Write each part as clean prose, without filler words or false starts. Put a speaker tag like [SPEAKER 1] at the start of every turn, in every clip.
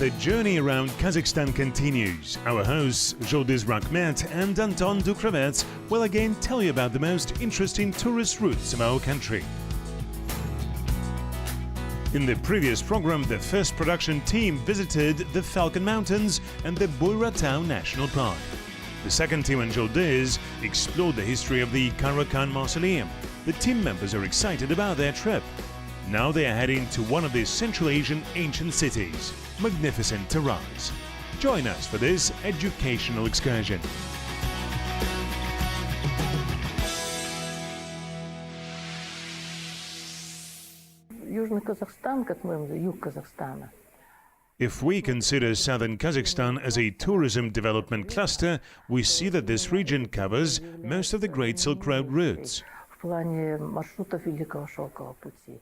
[SPEAKER 1] The journey around Kazakhstan continues. Our hosts, Zhuldyz and Antoine will again tell you about the most interesting tourist routes of our country. In the previous program, the first production team visited the Falcon Mountains and the Buyratau National Park. The second team and Zhuldyz explored the history of the Karakan Mausoleum. The team members are excited about their trip. Now they are heading to one of the Central Asian ancient cities, magnificent Taraz. Join us for this educational excursion.
[SPEAKER 2] Южный Казахстан, как мы говорим, юг Казахстана.
[SPEAKER 1] If we consider southern Kazakhstan as a tourism development cluster, we see that this region covers most of the Great Silk Road routes.
[SPEAKER 2] В плане маршрутов Великого Шелкового пути.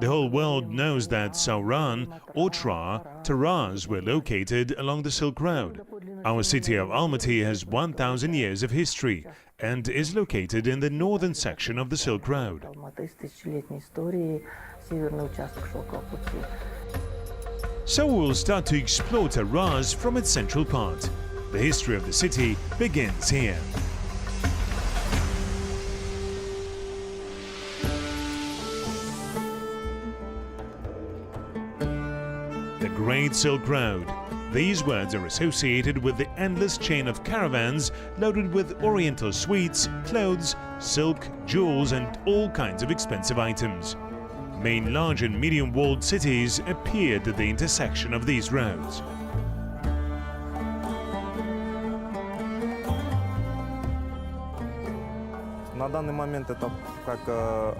[SPEAKER 1] The whole world knows that Sauran, Otra, Taraz were located along the Silk Road. Our city of Almaty has 1,000 years of history and is located in the northern section of the Silk Road. So we'll start to explore Taraz from its central part. The history of the city begins here. The Great Silk Road. These words are associated with the endless chain of caravans loaded with oriental sweets, clothes, silk, jewels and all kinds of expensive items. Main large and medium-walled cities appeared at the intersection of these roads.
[SPEAKER 3] На данный момент это как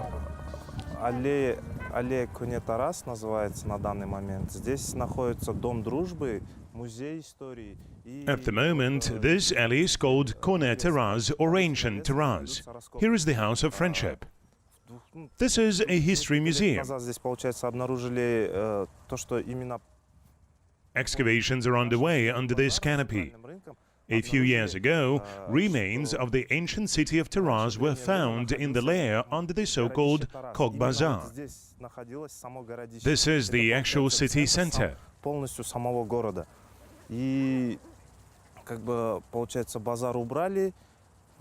[SPEAKER 3] аллея Көне Тарас называется на данный момент. Здесь находится Дом дружбы, музей истории.
[SPEAKER 1] At the moment, this alley is called Kone Taraz or Ancient Taraz. Here is the House of Friendship. This is a history museum.
[SPEAKER 3] Здесь, получается, обнаружили то, что именно
[SPEAKER 1] Excavations are underway under this canopy. A few years ago, remains of the ancient city of Taraz were found in the layer under the so-called Kog Bazaar. This is the actual city center.
[SPEAKER 3] полностью самого города. И как бы получается базар убрали,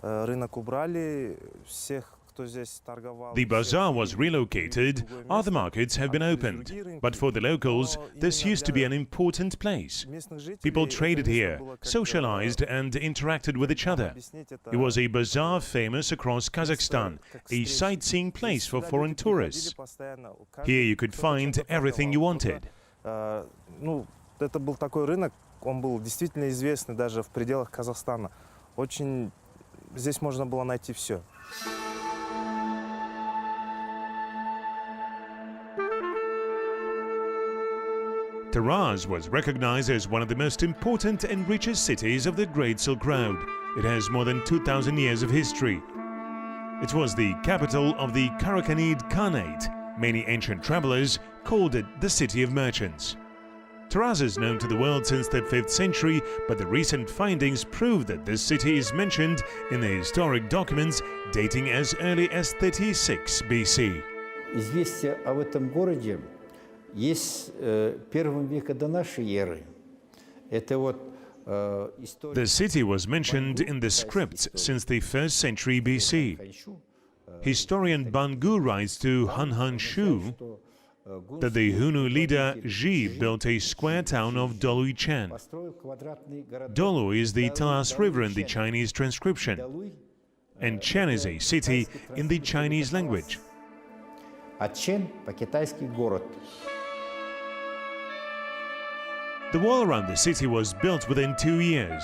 [SPEAKER 3] рынок убрали, всех
[SPEAKER 1] The bazaar was relocated, other markets have been opened, but for the locals, this used to be an important place. People traded here, socialized and interacted with each other. It was a bazaar famous across Kazakhstan, a sightseeing place for foreign tourists. Here you could find everything you wanted.
[SPEAKER 3] Ну, это был такой рынок, он был действительно известный даже в пределах Казахстана. Очень здесь можно было найти все.
[SPEAKER 1] Taraz was recognized as one of the most important and richest cities of the Great Silk Road. It has more than 2,000 years of history. It was the capital of the Karakanid Khanate. Many ancient travelers called it the City of Merchants. Taraz is known to the world since the 5th century, but the recent findings prove that this city is mentioned in the historic documents dating as early as 36 BC.
[SPEAKER 4] Известие об этом городе есть первом веке до нашей эры. Это вот история.
[SPEAKER 1] The city was mentioned in the scripts since the 1st century BC. Historian Bangu writes to Han Shu that the Hunu leader Ji built a square town of Doluichan. Dolu is the Talas River in the Chinese transcription, and Chen is a city in the Chinese language.
[SPEAKER 4] А Чен по-китайски город.
[SPEAKER 1] The wall around the city was built within 2 years.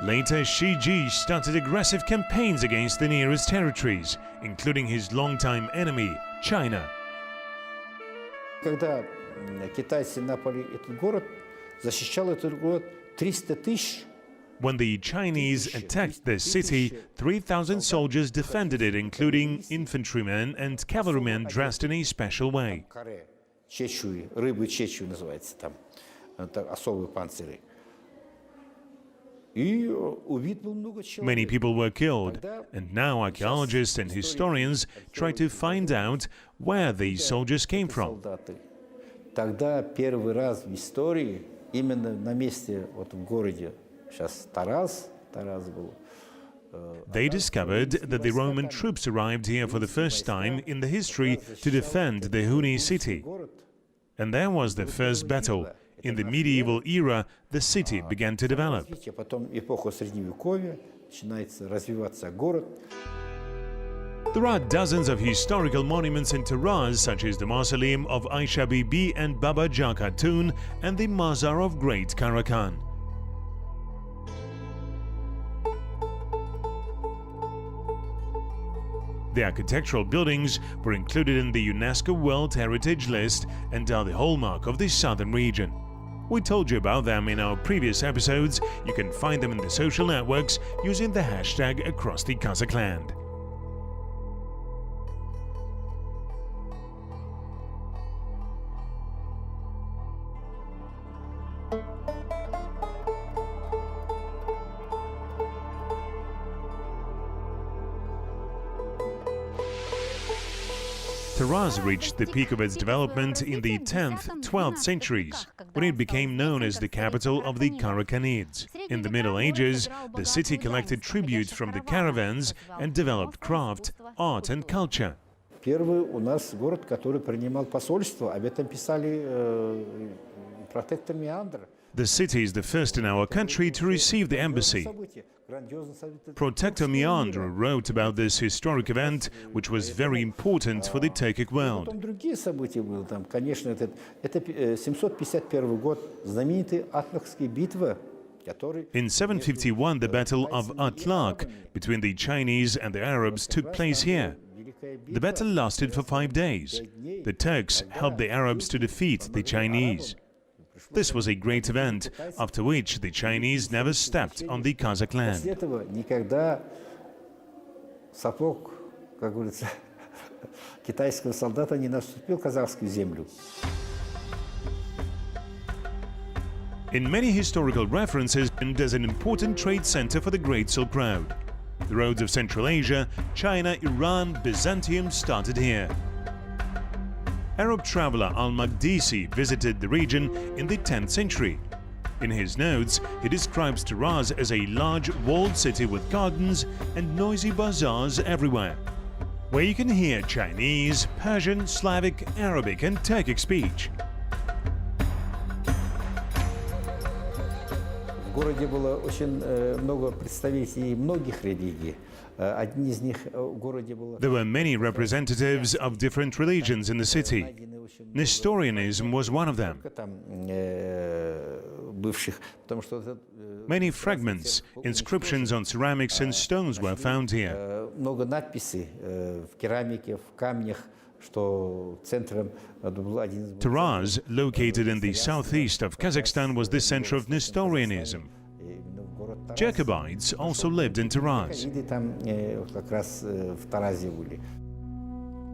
[SPEAKER 1] Later, Shi Ji started aggressive campaigns against the nearest territories, including his longtime enemy, China.
[SPEAKER 4] Когда китайцы напали этот город, защищал этот город 300 тысяч.
[SPEAKER 1] When the Chinese attacked the city, 3,000 soldiers defended it, including infantrymen and cavalrymen dressed in a special way.
[SPEAKER 4] Чечуи, рыбы чечуи называется там, это особые панцири.
[SPEAKER 1] Many people were killed, and now archaeologists and historians try to find out where these soldiers came from.
[SPEAKER 4] Тогда первый раз в истории Именно на месте, вот в городе, сейчас Тараз был.
[SPEAKER 1] They discovered that the Roman troops arrived here for the first time in the history to defend the Huni city. And there was the first battle. In the medieval era, the city began to develop.
[SPEAKER 4] Потом эпоха Средневековья, начинается развиваться город.
[SPEAKER 1] There are dozens of historical monuments in Taraz, such as the mausoleum of Aisha Bibi and Baba Jah Khatun and the Mazar of Great Karakan. The architectural buildings were included in the UNESCO World Heritage List and are the hallmark of the southern region. We told you about them in our previous episodes. You can find them in the social networks using the hashtag acrossthekazakhland. Taraz reached the peak of its development in the 10th, 12th centuries, when it became known as the capital of the Karakhanids. In the Middle Ages, the city collected tribute from the caravans and developed craft, art and culture.
[SPEAKER 4] Первый у нас город, который принимал посольство, об этом писали протектор Меандр.
[SPEAKER 1] The city is the first in our country to receive the embassy. Protector Meander wrote about this historic event, which was very important for the Turkic world.
[SPEAKER 4] Потом другие события были там, конечно, это 751 год, знаменитая Атлакская битва, который...
[SPEAKER 1] In 751, the Battle of Atlak between the Chinese and the Arabs took place here. The battle lasted for 5 days. The Turks helped the Arabs to defeat the Chinese. This was a great event, after which the Chinese never stepped on the Kazakh land.
[SPEAKER 4] После этого никогда сапог, как говорится, китайского солдата не наступил в казахскую землю.
[SPEAKER 1] In many historical references, and as an important trade center for the Great Silk Road. The roads of Central Asia, China, Iran, Byzantium started here. Arab traveler al-Maqdisi visited the region in the 10th century. In his notes, he describes Taraz as a large walled city with gardens and noisy bazaars everywhere, where you can hear Chinese, Persian, Slavic, Arabic and Turkic speech.
[SPEAKER 4] В городе было очень много представителей многих религий. Одни из них в городе было...
[SPEAKER 1] There were many representatives of different religions in the city. Nestorianism was one of them.
[SPEAKER 4] Там бывших, потому что...
[SPEAKER 1] Many fragments, inscriptions on ceramics and stones were found here.
[SPEAKER 4] Много надписей в керамике, в камнях, что центром был один...
[SPEAKER 1] Taraz, located in the southeast of Kazakhstan, was the center of Nestorianism. Jacobites also lived in Taraz.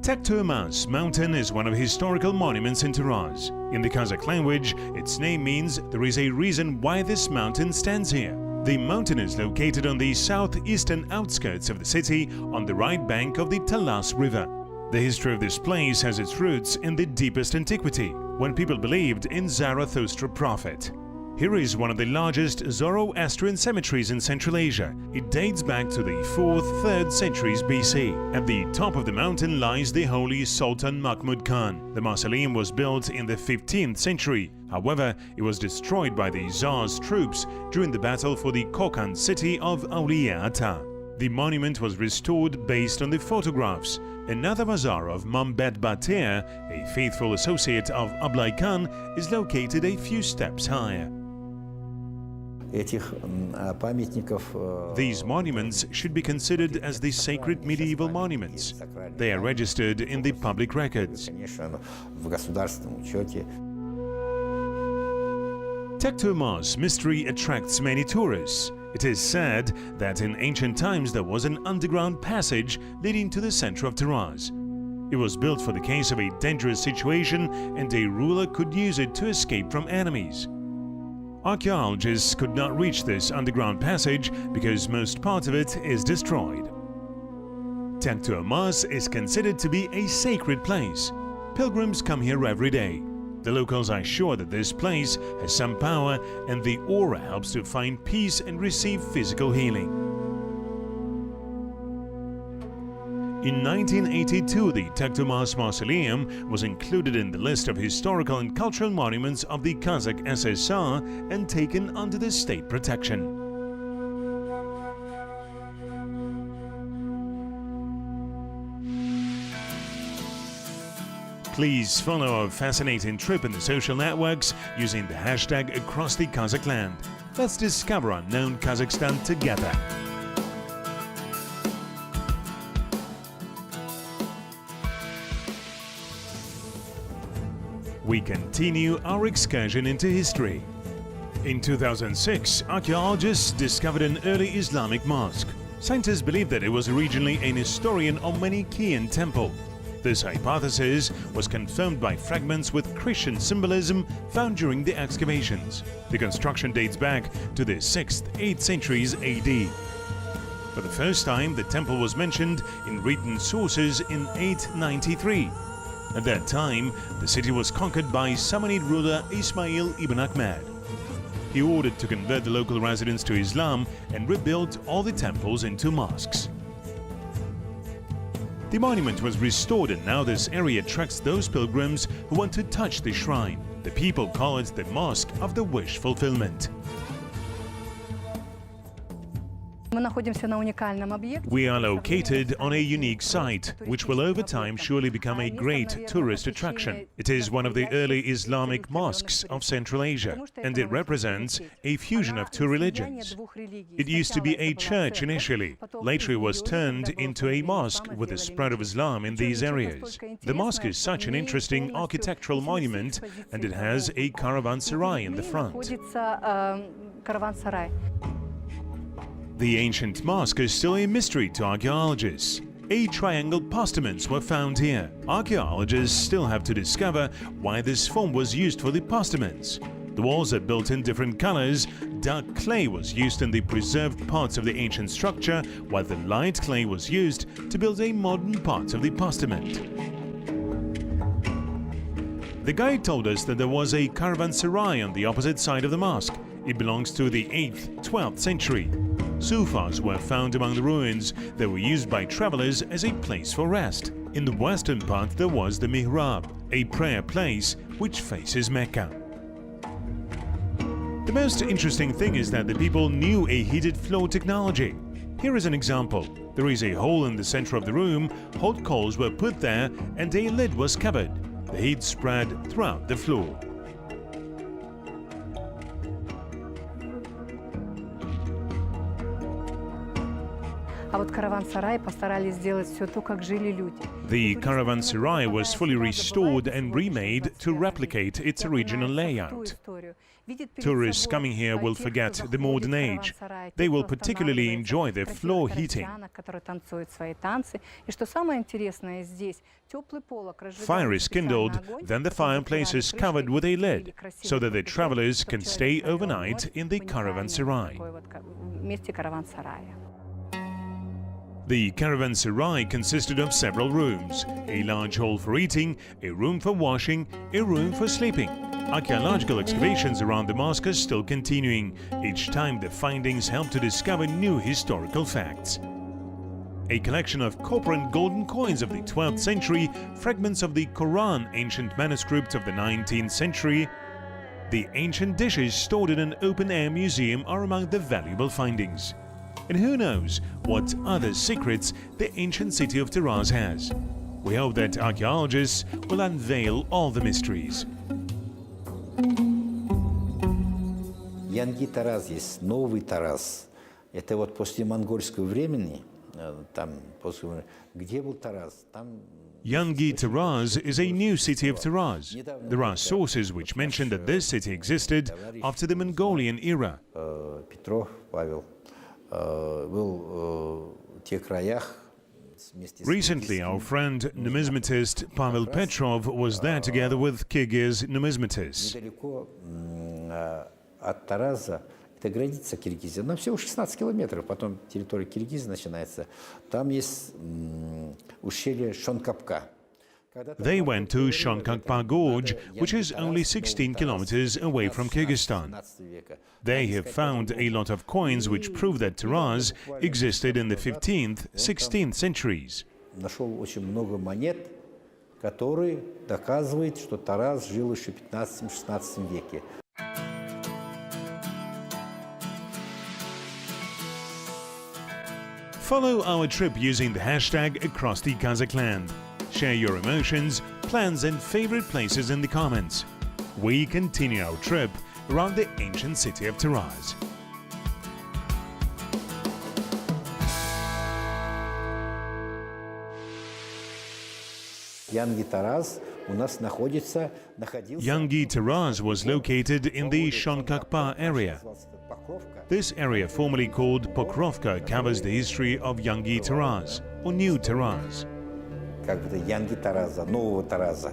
[SPEAKER 1] Tekturmas mountain is one of the historical monuments in Taraz. In the Kazakh language, its name means there is a reason why this mountain stands here. The mountain is located on the southeastern outskirts of the city on the right bank of the Talas River. The history of this place has its roots in the deepest antiquity, when people believed in Zarathustra prophet. Here is one of the largest Zoroastrian cemeteries in Central Asia. It dates back to the 4th, 3rd centuries BC. At the top of the mountain lies the holy Sultan Mahmud Khan. The mausoleum was built in the 15th century. However, it was destroyed by the Tsar's troops during the battle for the Kokand city of Auliya Ata. The monument was restored based on the photographs. Another mazar of Mambet Batir, a faithful associate of Ablai Khan, is located a few steps higher. These monuments should be considered as the sacred medieval monuments. They are registered in the public records. Tekturmas mystery attracts many tourists. It is said that in ancient times there was an underground passage leading to the center of Taraz. It was built for the case of a dangerous situation and a ruler could use it to escape from enemies. Archaeologists could not reach this underground passage because most part of it is destroyed. Tekturmas is considered to be a sacred place. Pilgrims come here every day. The locals are sure that this place has some power and the aura helps to find peace and receive physical healing. In 1982, the Takhtomaz Mausoleum was included in the list of historical and cultural monuments of the Kazakh SSR and taken under the state protection. Please follow our fascinating trip in the social networks using the hashtag acrossthekazakhland. Let's discover unknown Kazakhstan together. We continue our excursion into history. In 2006, archaeologists discovered an early Islamic mosque. Scientists believe that it was originally an Nestorian or Manichaean temple. This hypothesis was confirmed by fragments with Christian symbolism found during the excavations. The construction dates back to the 6th, 8th centuries AD. For the first time, the temple was mentioned in written sources in 893. At that time, the city was conquered by Samanid ruler Ismail ibn Ahmed. He ordered to convert the local residents to Islam and rebuilt all the temples into mosques. The monument was restored and now this area attracts those pilgrims who want to touch the shrine. The people call it the Mosque of the Wish Fulfillment. We are located on a unique site, which will over time surely become a great tourist attraction. It is one of the early Islamic mosques of Central Asia, and it represents a fusion of two religions. It used to be a church initially. Later it was turned into a mosque with the spread of Islam in these areas. The mosque is such an interesting architectural monument, and it has a caravanserai in the front. The ancient mosque is still a mystery to archaeologists. 8 triangle postaments were found here. Archaeologists still have to discover why this form was used for the postaments. The walls are built in different colors. Dark clay was used in the preserved parts of the ancient structure, while the light clay was used to build a modern part of the postament. The guide told us that there was a caravanserai on the opposite side of the mosque. It belongs to the 8th, 12th century. Sufas were found among the ruins that were used by travelers as a place for rest. In the western part there was the mihrab, a prayer place which faces Mecca. The most interesting thing is that the people knew a heated floor technology. Here is an example. There is a hole in the center of the room, hot coals were put there and a lid was covered. The heat spread throughout the floor.
[SPEAKER 5] The
[SPEAKER 1] caravanserai was fully restored and remade to replicate its original layout. Tourists coming here will forget the modern age. They will particularly enjoy the floor heating. Fire is kindled, then the fireplace is covered with a lid, so that the travelers can stay overnight in the caravanserai. The caravanserai consisted of several rooms, a large hall for eating, a room for washing, a room for sleeping. Archaeological excavations around the mosque are still continuing. Each time the findings help to discover new historical facts. A collection of copper and golden coins of the 12th century, fragments of the Quran ancient manuscript of the 19th century, the ancient dishes stored in an open-air museum are among the valuable findings. And who knows what other secrets the ancient city of Taraz has. We hope that archaeologists will unveil all the mysteries.
[SPEAKER 4] Янги Тараз есть, новый Тараз. Это вот после монгольского времени, там, где был Тараз, там...
[SPEAKER 1] Yangi Taraz is a new city of Taraz. There are sources which mention that this city existed after the Mongolian era.
[SPEAKER 4] Петров Павел был в тех краях.
[SPEAKER 1] Recently, our friend numismatist Pavel Petrov was there together with Kyrgyz numismatists.
[SPEAKER 4] Недалеко от Тараза, это граница Киргизии, но всего 16 километров, потом территория Киргизии начинается. Там есть ущелье Шонкапка.
[SPEAKER 1] They went to Shonkakpa Gorge, which is only 16 kilometers away from Kyrgyzstan. They have found a lot of coins which prove that Taraz existed in the 15th, 16th centuries.
[SPEAKER 4] Нашел очень много монет, которые доказывают, что Тарас жил еще в 15-16 веке.
[SPEAKER 1] Follow our trip using the hashtag acrossthekazakhland. Share your emotions, plans and favorite places in the comments. We continue our trip around the ancient city of Taraz.
[SPEAKER 4] Янги Тарас у нас находился.
[SPEAKER 1] Yangi Taraz was located in the Shonkakpa area. This area, formerly called Pokrovka, covers the history of Yangi Taraz, or New Taraz.
[SPEAKER 4] Как бы Янги Тараза, нового Тараза.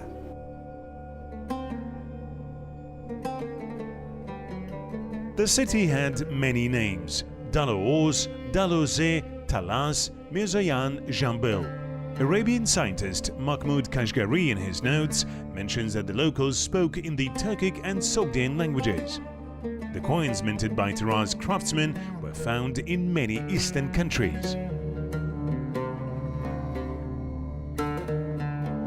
[SPEAKER 1] The city had many names: Daloos, Dalose, Talas, Mirzayan, Jambil. Arabian scientist Mahmud Kashgari in his notes mentions that the locals spoke in the Turkic and Sogdian languages. The coins minted by Taraz craftsmen were found in many eastern countries.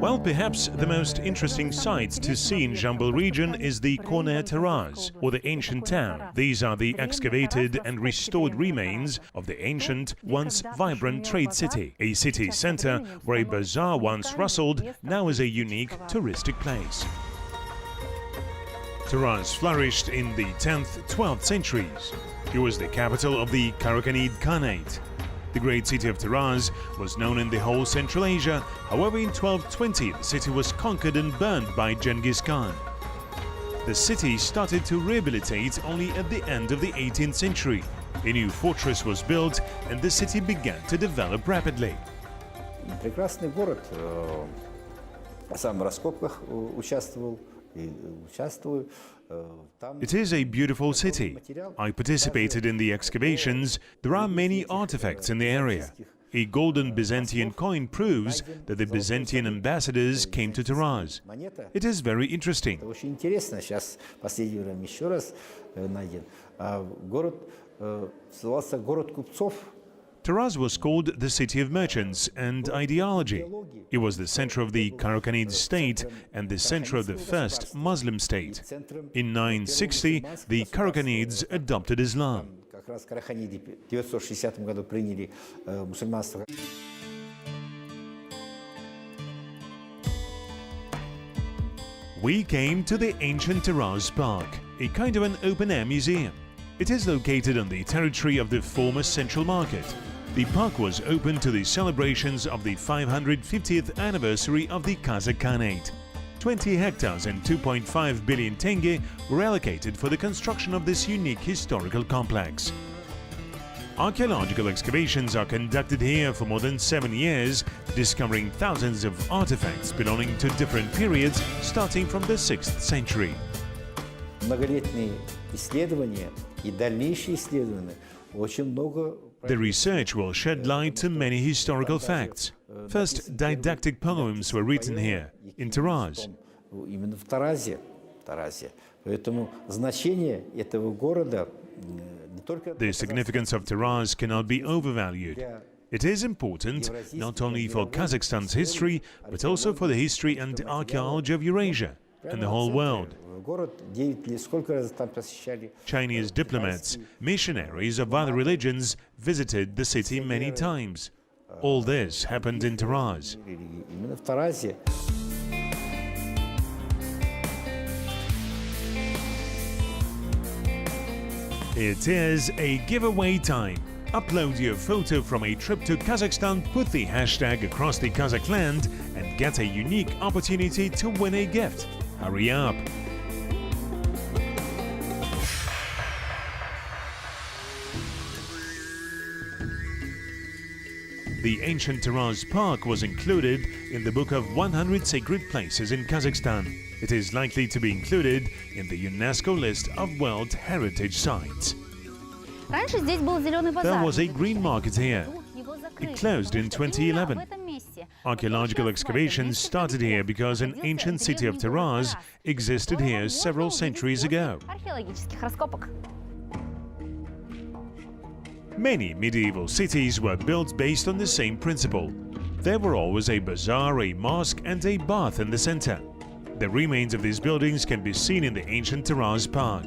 [SPEAKER 1] Well, perhaps the most interesting sight to see in Jambil region is the Corner Taraz, or the ancient town. These are the excavated and restored remains of the ancient, once vibrant trade city. A city center where a bazaar once rustled now is a unique touristic place. Taraz flourished in the 10th, 12th centuries. It was the capital of the Karakhanid Khanate. The great city of Taraz was known in the whole Central Asia. However, in 1220, the city was conquered and burned by Genghis Khan. The city started to rehabilitate only at the end of the 18th century. A new fortress was built and the city began to develop rapidly.
[SPEAKER 4] Прекрасный город. Сам в раскопках участвовал и участвую.
[SPEAKER 1] It is a beautiful city. I participated in the excavations. There are many artifacts in the area. A golden Byzantine coin proves that the Byzantine ambassadors came to Taraz. It is very interesting.
[SPEAKER 4] Очень интересно. Сейчас в последнее время еще раз найден. Город назывался город купцов.
[SPEAKER 1] Taraz was called the city of merchants and ideology. It was the center of the Karakhanid state and the center of the first Muslim state. In 960, the Karakhanids adopted Islam.
[SPEAKER 4] Как раз Караханиды в 960 году приняли мусульманство.
[SPEAKER 1] We came to the ancient Taraz Park, a kind of an open-air museum. It is located on the territory of the former Central Market. The park was open to the celebrations of the 550th anniversary of the Kazakh Khanate. 20 hectares and 2.5 billion tenge were allocated for the construction of this unique historical complex. Archaeological excavations are conducted here for more than 7 years, discovering thousands of artifacts belonging to different periods starting from the 6th century.
[SPEAKER 4] Многолетние исследования и дальнейшие исследования очень много.
[SPEAKER 1] The research will shed light to many historical facts. First, didactic poems were written here, in Taraz.
[SPEAKER 4] Именно в Таразе. Поэтому значение этого города не только.
[SPEAKER 1] The significance of Taraz cannot be overvalued. It is important not only for Kazakhstan's history, but also for the history and archaeology of Eurasia and the whole world. Chinese diplomats, missionaries of other religions visited the city many times. All this happened in Taraz. It is a giveaway time. Upload your photo from a trip to Kazakhstan, put the hashtag acrossthekazakhland and get a unique opportunity to win a gift. Hurry up! The ancient Taraz Park was included in the book of 100 sacred places in Kazakhstan. It is likely to be included in the UNESCO list of World Heritage Sites. There was a green market here. It closed in 2011. Archaeological excavations started here because an ancient city of Taraz existed here several centuries ago.
[SPEAKER 5] Археологических раскопок.
[SPEAKER 1] Many medieval cities were built based on the same principle. There were always a bazaar, a mosque and a bath in the center. The remains of these buildings can be seen in the ancient Taraz Park.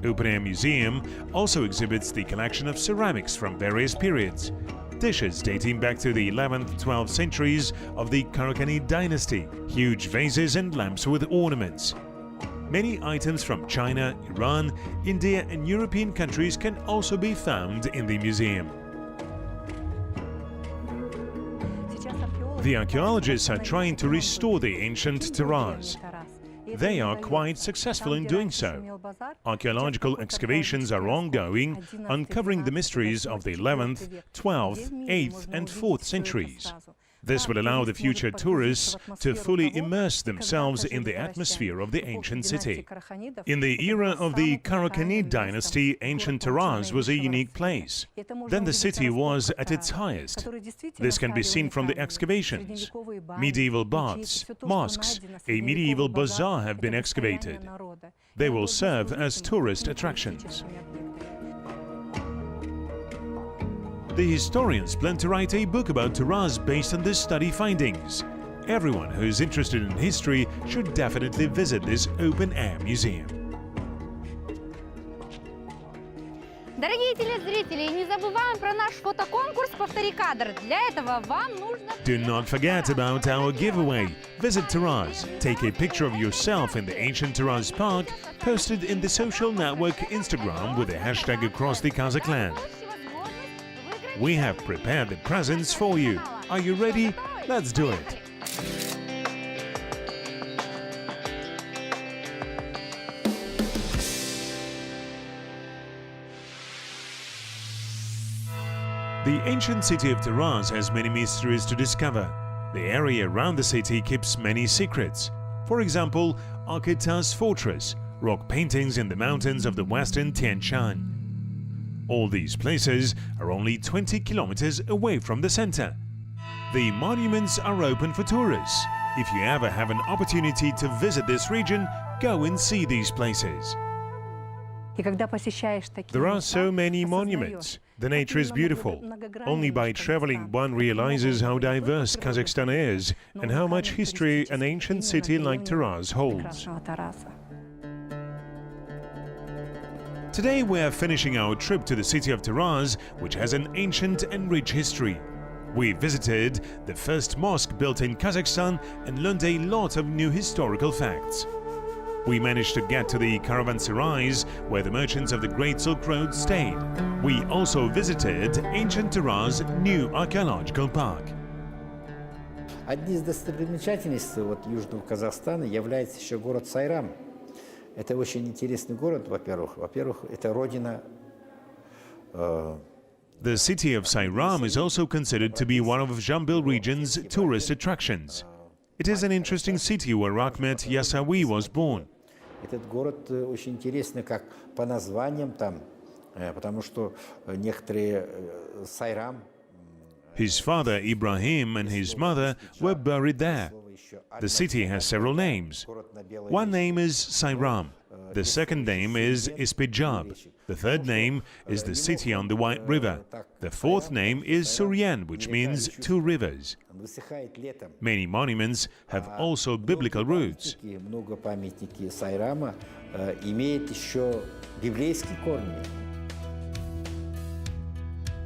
[SPEAKER 1] Open-air museum also exhibits the collection of ceramics from various periods. Dishes dating back to the 11th, 12th centuries of the Kazakhstan dynasty, huge vases and lamps with ornaments. Many items from China, Iran, India and European countries can also be found in the museum. The archaeologists are trying to restore the ancient Taraz. They are quite successful in doing so. Archaeological excavations are ongoing, uncovering the mysteries of the 11th, 12th, 8th and 4th centuries. This will allow the future tourists to fully immerse themselves in the atmosphere of the ancient city. In the era of the Kazakh dynasty, ancient Taraz was a unique place. Then the city was at its highest. This can be seen from the excavations. Medieval baths, mosques, a medieval bazaar have been excavated. They will serve as tourist attractions. The historians plan to write a book about Taraz based on the study findings. Everyone who is interested in history should definitely visit this open-air museum.
[SPEAKER 5] Дорогие телезрители, не забываем про наш фотоконкурс «Повтори кадр». Для этого вам нужно...
[SPEAKER 1] Do not forget about our giveaway. Visit Taraz, take a picture of yourself in the ancient Taraz Park, posted in the social network Instagram with the hashtag acrossthekazakhland. We have prepared the presents for you. Are you ready? Let's do it! The ancient city of Taraz has many mysteries to discover. The area around the city keeps many secrets. For example, Arkita's fortress, rock paintings in the mountains of the western Tian Shan. All these places are only 20 kilometers away from the center. The monuments are open for tourists. If you ever have an opportunity to visit this region, go and see these places. There are so many monuments. The nature is beautiful. Only by traveling one realizes how diverse Kazakhstan is and how much history an ancient city like Taraz holds. Today we are finishing our trip to the city of Taraz, which has an ancient and rich history. We visited the first mosque built in Kazakhstan and learned a lot of new historical facts. We managed to get to the caravanserais where the merchants of the Great Silk Road stayed. We also visited ancient Taraz new archaeological park.
[SPEAKER 4] Одни из достопримечательностей Южного Казахстана является еще город Сайрам. Это очень интересный город, во-первых. Во-первых, это родина.
[SPEAKER 1] The city of Sayram is also considered to be one of Jambil region's tourist attractions. It is an interesting city where Ahmet Yasawi was born.
[SPEAKER 4] Этот город очень интересный как по названиям там, потому что некоторые Сайрам.
[SPEAKER 1] His father Ibrahim and his mother were buried there. The city has several names. One name is Sayram. The second name is Ispijab. The third name is the city on the White River. The fourth name is Suryan, which means two rivers. Many monuments have also biblical roots.
[SPEAKER 4] Много памятники Сайрама имеет еще библейские корни.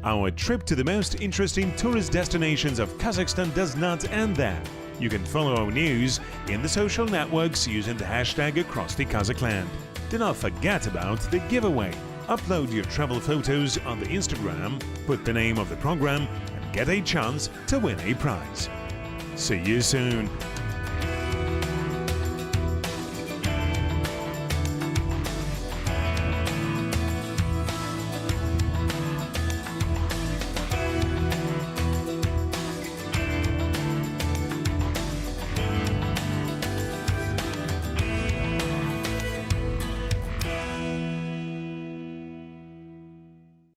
[SPEAKER 1] Our trip to the most interesting tourist destinations of Kazakhstan does not end there. You can follow our news in the social networks using the hashtag acrossthekazakhland. Do not forget about the giveaway. Upload your travel photos on the Instagram, put the name of the program, and get a chance to win a prize. See you soon.